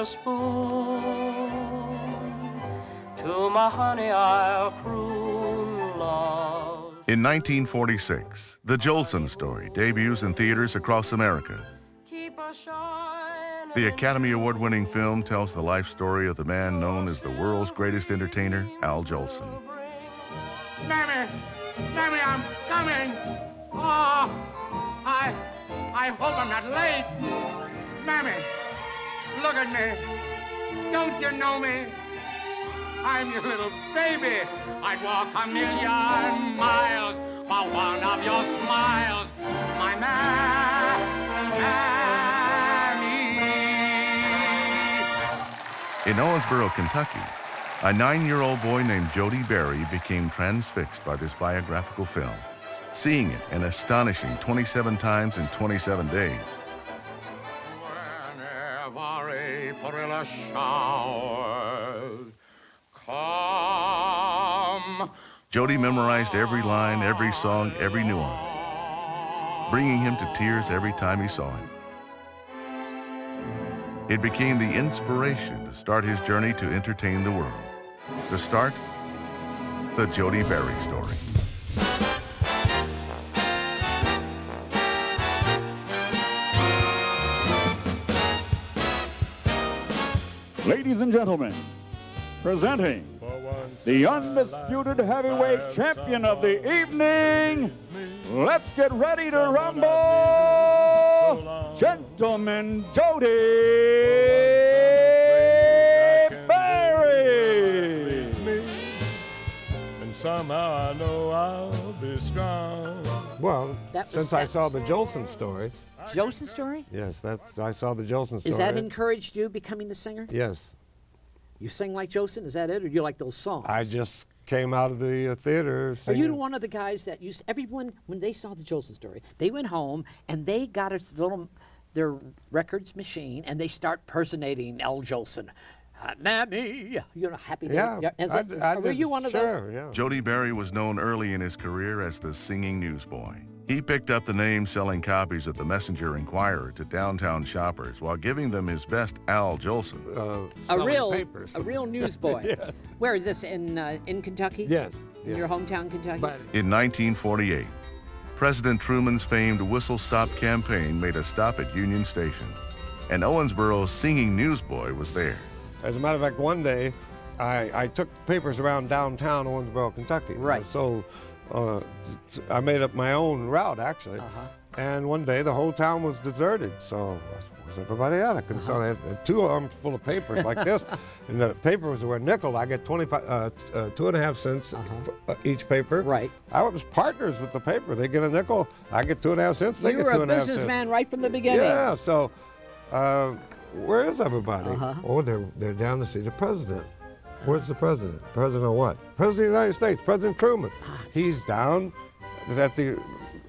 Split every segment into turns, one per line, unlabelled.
silver spoon. To my honey I'll croon love.
In 1946, The Jolson Story debuts in theaters across America.
Keep a shining.
The Academy Award-winning film tells the life story of the man known as the world's greatest entertainer, Al Jolson.
Mammy, Mammy, I'm coming. Oh, I hope I'm not late. Mammy, look at me. Don't you know me? I'm your little baby. I'd walk a million miles for one of your smiles, my Mammy.
In Owensboro, Kentucky, a 9-year-old boy named Jody Berry became transfixed by this biographical film, seeing it an astonishing 27 times in 27 days.
Whenever April showers come.
Jody memorized every line, every song, every nuance, bringing him to tears every time he saw it. It became the inspiration to start his journey to entertain the world. To start, the Jody Berry story.
Ladies and gentlemen, presenting the undisputed heavyweight champion of the evening, let's get ready to rumble, gentleman Jody Berry.
And somehow I know I'll be strong.
Well, since I saw the Jolson Story.
Jolson Story?
Yes, I saw the Jolson Story.
Is that encouraged you becoming a singer?
Yes.
You sing like Jolson, is that it, or do you like those songs?
I just came out of the theater singing.
Are you one of the guys that used, everyone, when they saw the Jolson Story, they went home and they got their records machine and they start personating Al Jolson. Mammy, you know, happy.
Yeah,
were you one of those?
Sure, yeah.
Jody Berry was known early in his career as the singing newsboy. He picked up the name selling copies of the Messenger Inquirer to downtown shoppers while giving them his best Al Jolson.
A real newsboy.
Yes.
Where is this, in Kentucky?
Yes.
In your hometown, Kentucky?
In 1948, President Truman's famed Whistle Stop campaign made a stop at Union Station, and Owensboro's singing newsboy was there.
As a matter of fact, one day, I took papers around downtown Owensboro, Kentucky.
Right.
So I made up my own route, actually. And one day, the whole town was deserted. So where's everybody at? I couldn't sell. I had 2 arms full of papers like this. And the papers were a nickel. I get 2.5 cents for each paper.
Right.
I was partners with the paper. They get a nickel. I get 2.5 cents. They
You
get
were
2.5
a
cents.
businessman right from the beginning.
Yeah, so where is everybody? Oh, they're down to see the president. Where's the president? President of what? President of the United States, President Truman. He's down at the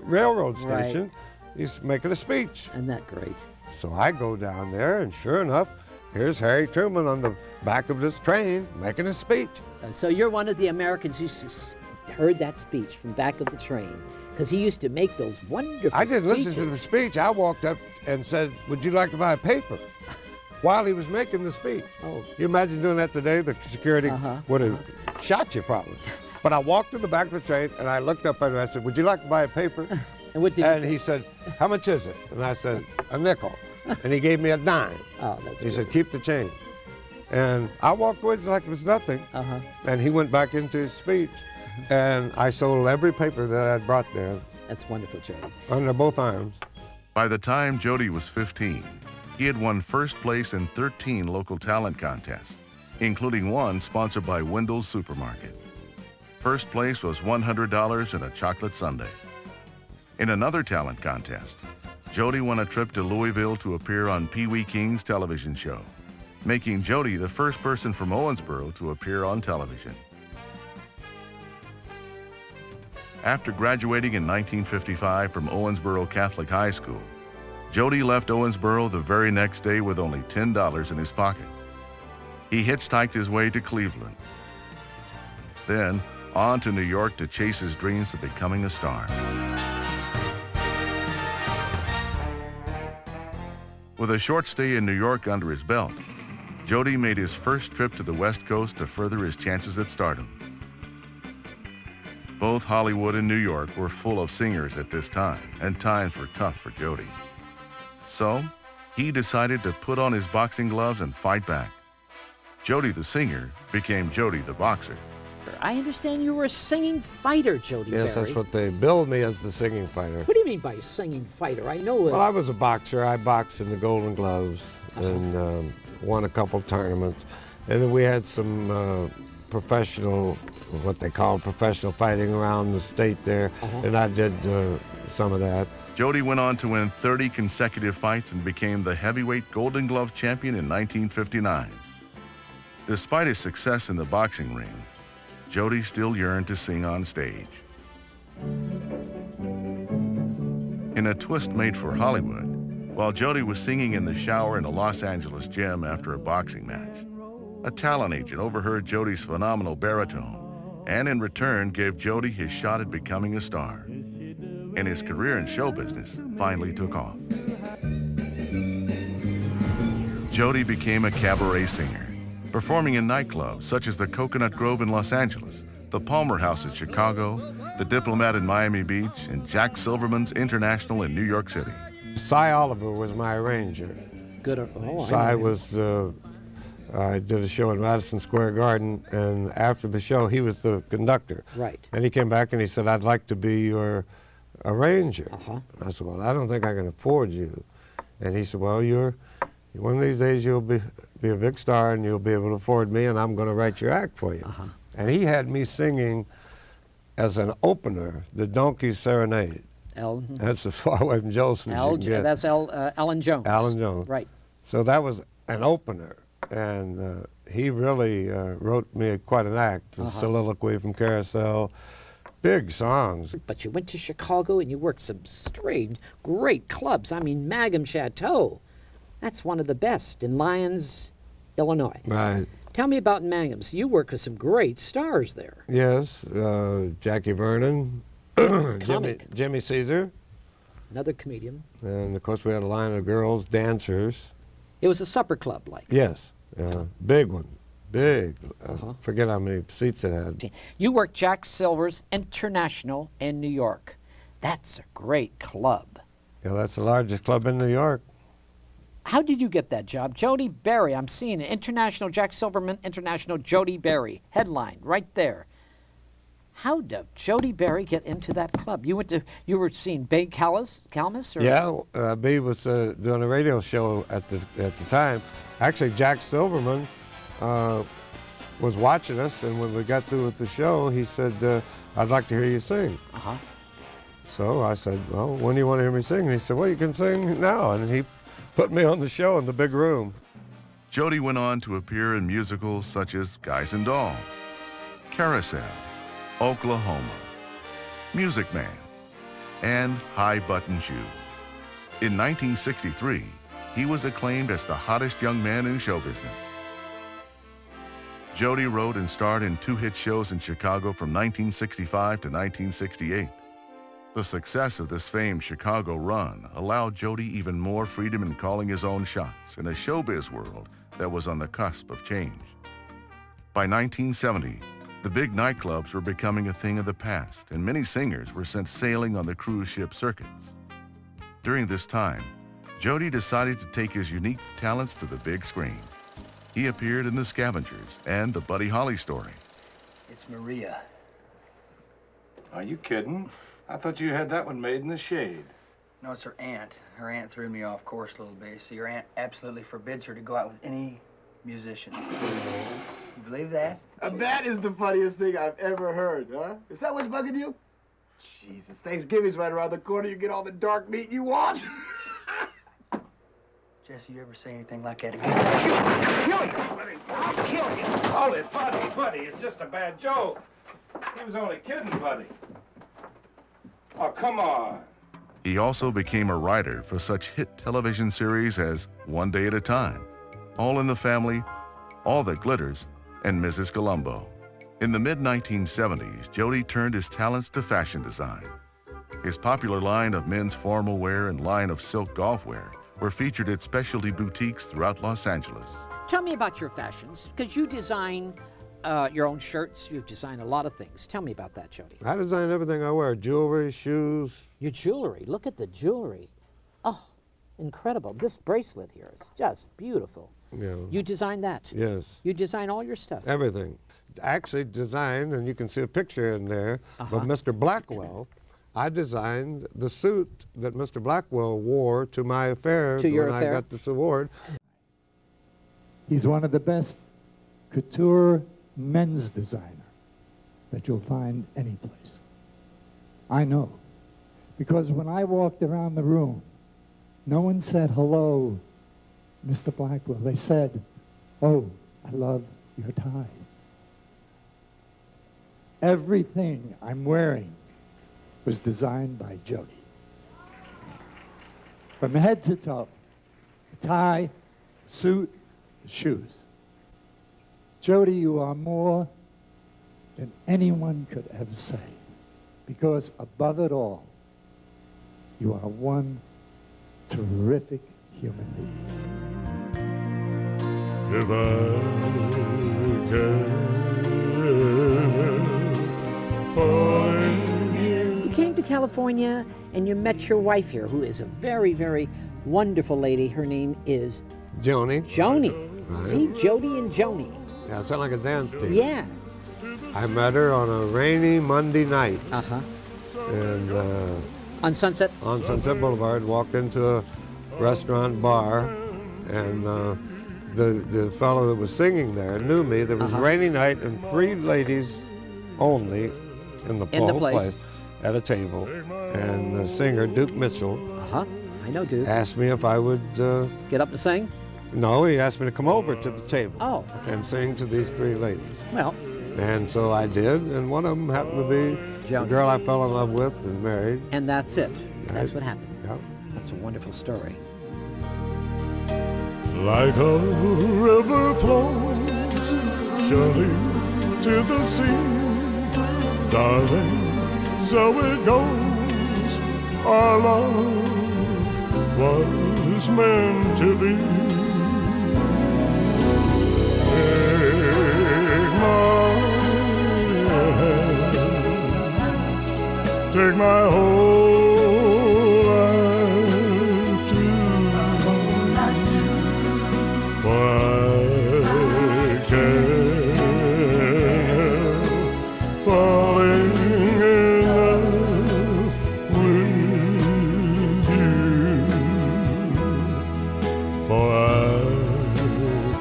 railroad station.
Right.
He's making a speech.
Isn't that great?
So I go down there, and sure enough, here's Harry Truman on the back of this train making a speech.
So you're one of the Americans who heard that speech from back of the train, because he used to make those wonderful
I didn't
speeches.
listen to the speech. I walked up and said, "Would you like to buy a paper?" While he was making the speech.
Oh.
You imagine doing that today? The security would have shot you probably. But I walked to the back of the train and I looked up at him and I said, "Would you like to buy a paper?"
And what did
he said, "How much is it?" And I said, "A nickel." And he gave me a dime.
Oh, that's
He
good.
said, "Keep the change." And I walked away like it was nothing. And he went back into his speech. And I sold every paper that I had brought there.
That's wonderful, Jody.
Under both arms.
By the time Jody was 15, he had won first place in 13 local talent contests, including one sponsored by Wendell's Supermarket. First place was $100 and a chocolate sundae. In another talent contest, Jody won a trip to Louisville to appear on Pee Wee King's television show, making Jody the first person from Owensboro to appear on television. After graduating in 1955 from Owensboro Catholic High School, Jody left Owensboro the very next day with only $10 in his pocket. He hitchhiked his way to Cleveland, then on to New York to chase his dreams of becoming a star. With a short stay in New York under his belt, Jody made his first trip to the West Coast to further his chances at stardom. Both Hollywood and New York were full of singers at this time, and times were tough for Jody. So, he decided to put on his boxing gloves and fight back. Jody the singer became Jody the boxer.
I understand you were a singing fighter, Jody
Yes,
Berry.
that's what they billed me as, the singing fighter.
What do you mean by a singing fighter? I know
Well, I was a boxer. I boxed in the Golden Gloves and won a couple tournaments. And then we had some professional, what they call professional fighting around the state there, and I did some of that.
Jody went on to win 30 consecutive fights and became the heavyweight Golden Glove champion in 1959. Despite his success in the boxing ring, Jody still yearned to sing on stage. In a twist made for Hollywood, while Jody was singing in the shower in a Los Angeles gym after a boxing match, a talent agent overheard Jody's phenomenal baritone and in return gave Jody his shot at becoming a star. And his career in show business finally took off. Jody became a cabaret singer, performing in nightclubs such as the Coconut Grove in Los Angeles, the Palmer House in Chicago, the Diplomat in Miami Beach, and Jack Silverman's International in New York City.
Cy Oliver was my arranger.
Good.
Cy was, I did a show in Madison Square Garden, and after the show, he was the conductor.
Right.
And he came back and he said, "I'd like to be your arranger." I said, "Well, I don't think I can afford you." And he said, "Well, one of these days you'll be a big star and you'll be able to afford me, and I'm going to write your act for you." And he had me singing as an opener, the Donkey's Serenade. That's as far away from Jolson as you can get.
That's Alan Jones.
Alan Jones.
Right.
So that was an opener, and he really wrote me quite an act, the Soliloquy from Carousel, big songs.
But you went to Chicago and you worked some strange, great clubs. I mean, Mangum Chateau. That's one of the best in Lyons, Illinois.
Right.
Tell me about Mangum's. You worked with some great stars there.
Yes, Jackie Vernon, Jimmy Caesar,
Another comedian.
and of course we had a line of girls, dancers.
It was a supper club, like.
Yes, big one, big. Forget how many seats it had.
You worked Jack Silver's International in New York. That's a great club.
Yeah, that's the largest club in New York.
How did you get that job? Jody Berry, I'm seeing it. International, Jack Silverman, International, Jody Berry. Headline, right there. How did Jody Berry get into that club? You were seeing Bay Calmus? Or?
Yeah, B was doing a radio show at the time. Actually, Jack Silverman was watching us, and when we got through with the show, he said, "I'd like to hear you sing." So I said, "Well, when do you want to hear me sing?" And he said, "Well, you can sing now." And he put me on the show in the big room.
Jody went on to appear in musicals such as Guys and Dolls, Carousel, Oklahoma, Music Man, and High Button Shoes. In 1963, he was acclaimed as the hottest young man in show business. Jody wrote and starred in 2 hit shows in Chicago from 1965 to 1968. The success of this famed Chicago run allowed Jody even more freedom in calling his own shots in a showbiz world that was on the cusp of change. By 1970, the big nightclubs were becoming a thing of the past, and many singers were sent sailing on the cruise ship circuits. During this time, Jody decided to take his unique talents to the big screen. He appeared in The Scavengers and The Buddy Holly Story.
It's Maria.
Are you kidding? I thought you had that one made in the shade.
No, it's her aunt. Her aunt threw me off course a little bit. So your aunt absolutely forbids her to go out with any musician. You believe that?
That is the funniest thing I've ever heard, huh? Is that what's bugging you? Jesus, Thanksgiving's right around the corner. You get all the dark meat you want.
Jesse, you ever say anything like that again? I'll kill you, buddy. I'll kill you.
Hold it, buddy. It's just a bad joke. He was only kidding, buddy. Oh, come on.
He also became a writer for such hit television series as One Day at a Time, All in the Family, All That Glitters, and Mrs. Columbo. In the mid-1970s, Jody turned his talents to fashion design. His popular line of men's formal wear and line of silk golf wear were featured at specialty boutiques throughout Los Angeles.
Tell me about your fashions, because you design your own shirts. You've designed a lot of things. Tell me about that, Jody.
I design everything I wear, jewelry, shoes.
Your jewelry. Look at the jewelry. Oh, incredible. This bracelet here is just beautiful.
Yeah.
You designed that?
Yes.
You design all your stuff?
Everything. Actually designed, and you can see a picture in there, of Mr. Blackwell. I designed the suit that Mr. Blackwell wore to my affair when I got this award.
He's one of the best couture men's designer that you'll find anyplace. I know, because when I walked around the room, no one said, "Hello, Mr. Blackwell." They said, "Oh, I love your tie." Everything I'm wearing was designed by Jody. From head to toe, the tie, the suit, the shoes. Jody, you are more than anyone could ever say, because above it all, you are one terrific human being.
If I can find you.
You came to California and you met your wife here, who is a very, very wonderful lady. Her name is
Joni.
Joni.
Right.
See, Jody and Joni.
Yeah, it sounds like a dance team.
Yeah.
I met her on a rainy Monday night. And
on Sunset?
On Sunset Boulevard, walked into a restaurant bar, and the fellow that was singing there knew me. There was a rainy night and 3 ladies only in the whole place at a table. And the singer, Duke Mitchell,
I know Duke,
asked me if I would
get up and sing?
No, he asked me to come over to the table
and
sing to these 3 ladies.
Well.
And so I did, and one of them happened to be the girl I fell in love with and married.
And that's it. That's what happened.
Yeah.
That's a wonderful story.
Like a river flows surely to the sea, darling, so it goes. Our love was meant to be. Take my whole life too, for I can't help falling in love with you, for I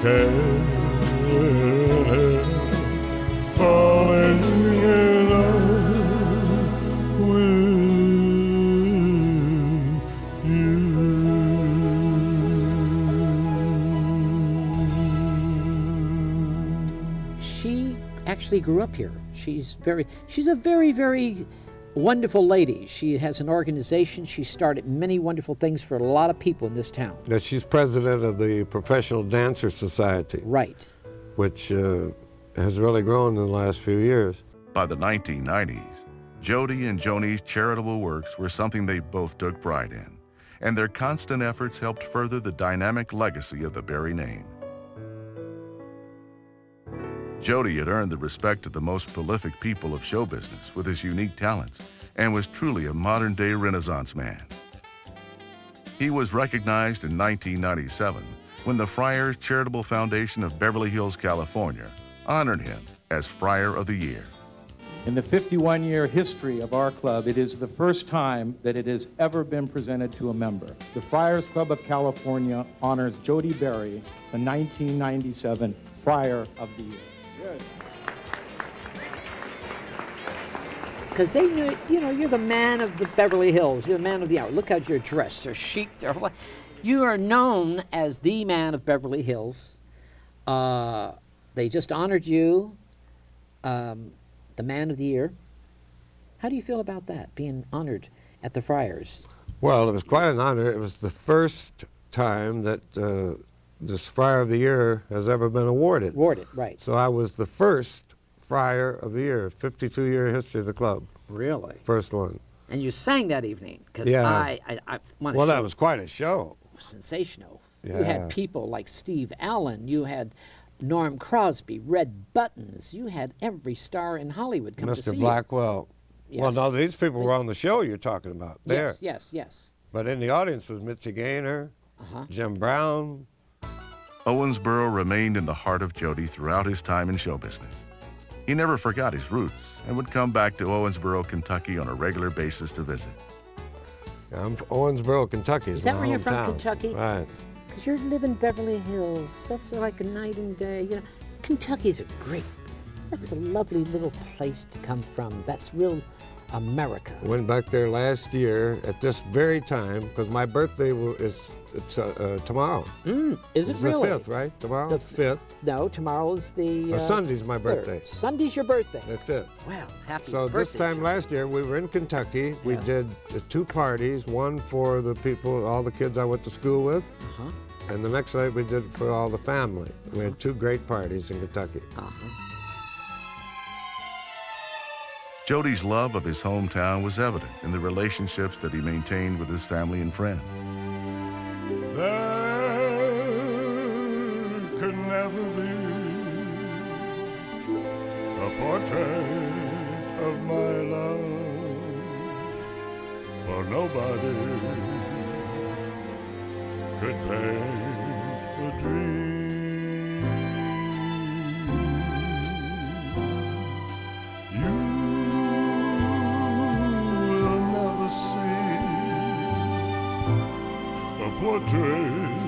can't help falling in love.
She actually grew up here. She's a very, very wonderful lady. She has an organization. She started many wonderful things for a lot of people in this town.
Yeah, she's president of the Professional Dancer Society.
Right.
Which has really grown in the last few years.
By the 1990s, Jody and Joni's charitable works were something they both took pride in, and their constant efforts helped further the dynamic legacy of the Berry name. Jody had earned the respect of the most prolific people of show business with his unique talents and was truly a modern-day Renaissance man. He was recognized in 1997 when the Friars Charitable Foundation of Beverly Hills, California, honored him as Friar of the Year.
In the 51-year history of our club, it is the first time that it has ever been presented to a member. The Friars Club of California honors Jody Berry, the 1997 Friar of the Year.
Because they knew, you're the man of the Beverly Hills. You're the man of the hour. Look how you're dressed. They're chic. You are known as the man of Beverly Hills. They just honored you, the man of the year. How do you feel about that, being honored at the Friars?
Well, it was quite an honor. It was the first time that this Friar of the Year has ever been awarded.
Awarded, right.
So I was the first Friar of the Year, 52-year history of the club.
Really?
First one.
And you sang that evening, because
yeah.
I want to
Well, that was quite a show.
sensational.
Yeah.
You had people like Steve Allen. You had Norm Crosby, Red Buttons. You had every star in Hollywood come to see
Mr. Blackwell.
you.
Well,
Yes.
no, these people were on the show you're talking about there.
Yes.
But in the audience was Mitzi Gaynor, Jim Brown.
Owensboro remained in the heart of Jody throughout his time in show business. He never forgot his roots and would come back to Owensboro, Kentucky on a regular basis to visit.
I'm from Owensboro, Kentucky.
Is that where you're from, Kentucky?
Right.
Because you live in Beverly Hills. That's like a night and day. You know, Kentucky's that's a lovely little place to come from. That's real America.
I went back there last year at this very time because my birthday is tomorrow.
Is it
It's
really?
the 5th, right? Tomorrow? The 5th.
No, tomorrow's the...
Sunday's my
3rd.
birthday.
Sunday's your birthday.
The 5th.
Wow, happy
So
birthday.
this time last year, we were in Kentucky. We did 2 parties, one for the people, all the kids I went to school with, and the next night we did for all the family. We had 2 great parties in Kentucky.
Jody's love of his hometown was evident in the relationships that he maintained with his family and friends.
There could never be a portrait of my love, for nobody could paint a dream. You will never see a portrait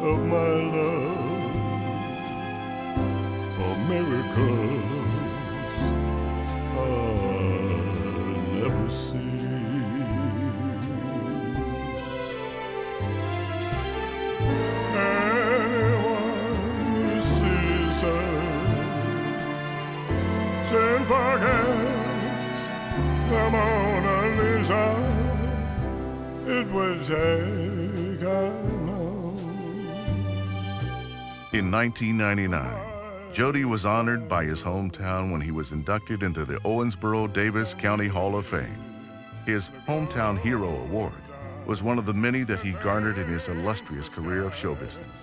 of my love, for miracles I never see. Anyone who sees her then forgets the Mona Lisa. It was Jake I know.
In 1999, Jody was honored by his hometown when he was inducted into the Owensboro Davis County Hall of Fame. His Hometown Hero Award was one of the many that he garnered in his illustrious career of show business.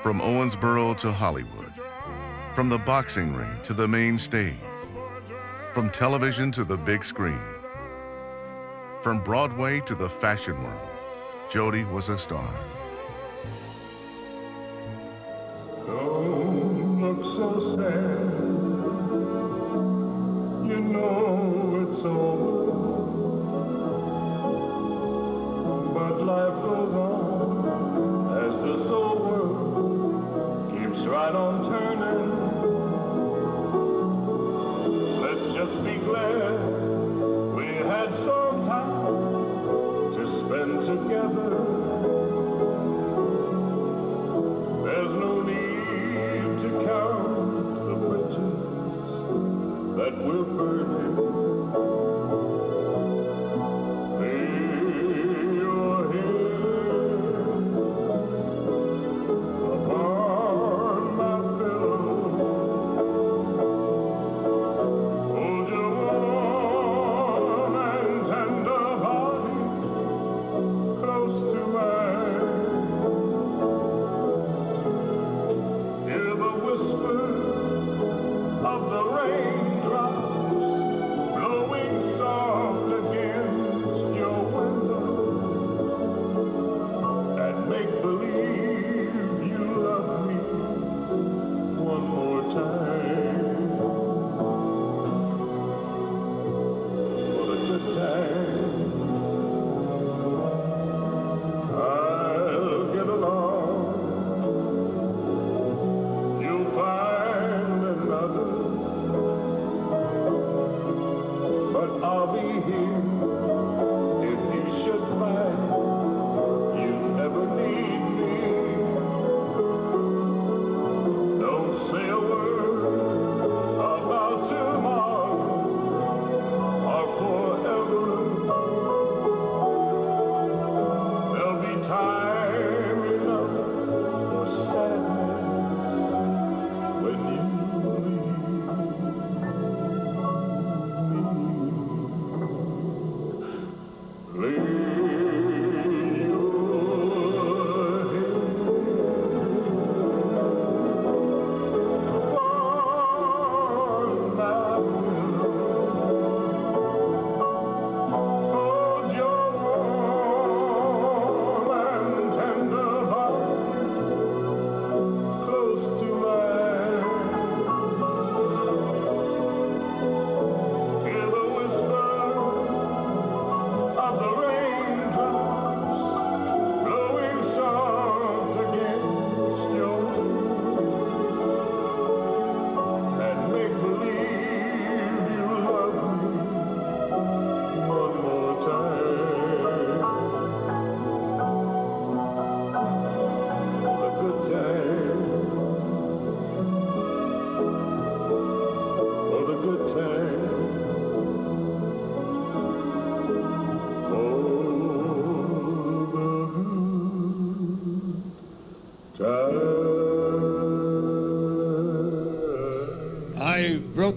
From Owensboro to Hollywood, from the boxing ring to the main stage, from television to the big screen, from Broadway to the fashion world, Jody was a star.
Don't look so sad. You know it's over. But life goes on as this old world keeps right on turning. Let's just be glad we had some time to spend together. There's no need to count the bridges that we're burning. Lay your head upon my pillow. Hold your warm and tender body close to mine. Hear the whisper of the raindrops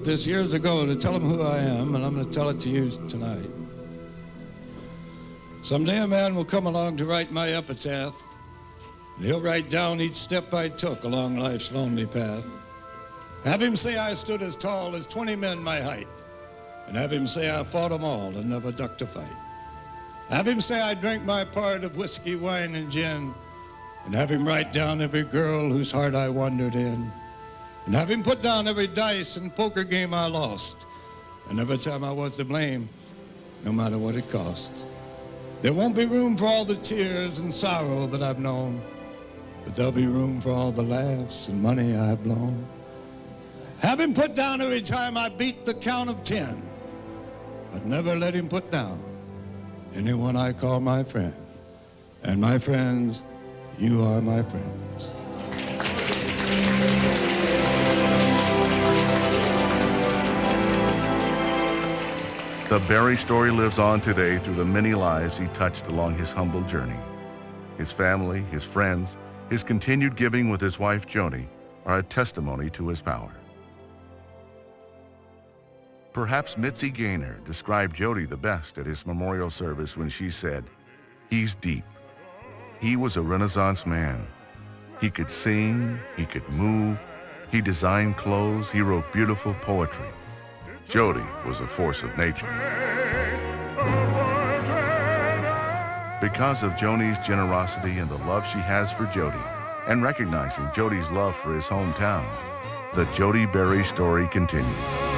wrote this years ago to tell them who I am, and I'm going to tell it to you tonight. Someday a man will come along to write my epitaph, and he'll write down each step I took along life's lonely path. Have him say I stood as tall as 20 men my height, and have him say I fought them all and never ducked a fight. Have him say I drank my part of whiskey, wine, and gin, and have him write down every girl whose heart I wandered in, and have him put down every dice and poker game I lost, and every time I was to blame, no matter what it cost. There won't be room for all the tears and sorrow that I've known, but there'll be room for all the laughs and money I've blown. Have him put down every time I beat the count of 10, but never let him put down anyone I call my friend. And my friends, you are my friends.
The Berry story lives on today through the many lives he touched along his humble journey. His family, his friends, his continued giving with his wife Jody are a testimony to his power. Perhaps Mitzi Gaynor described Jody the best at his memorial service when she said, "He's deep. He was a Renaissance man. He could sing, he could move, he designed clothes, he wrote beautiful poetry. Jody was a force of nature." Because of Joni's generosity and the love she has for Jody, and recognizing Jody's love for his hometown, the Jody Berry story continues.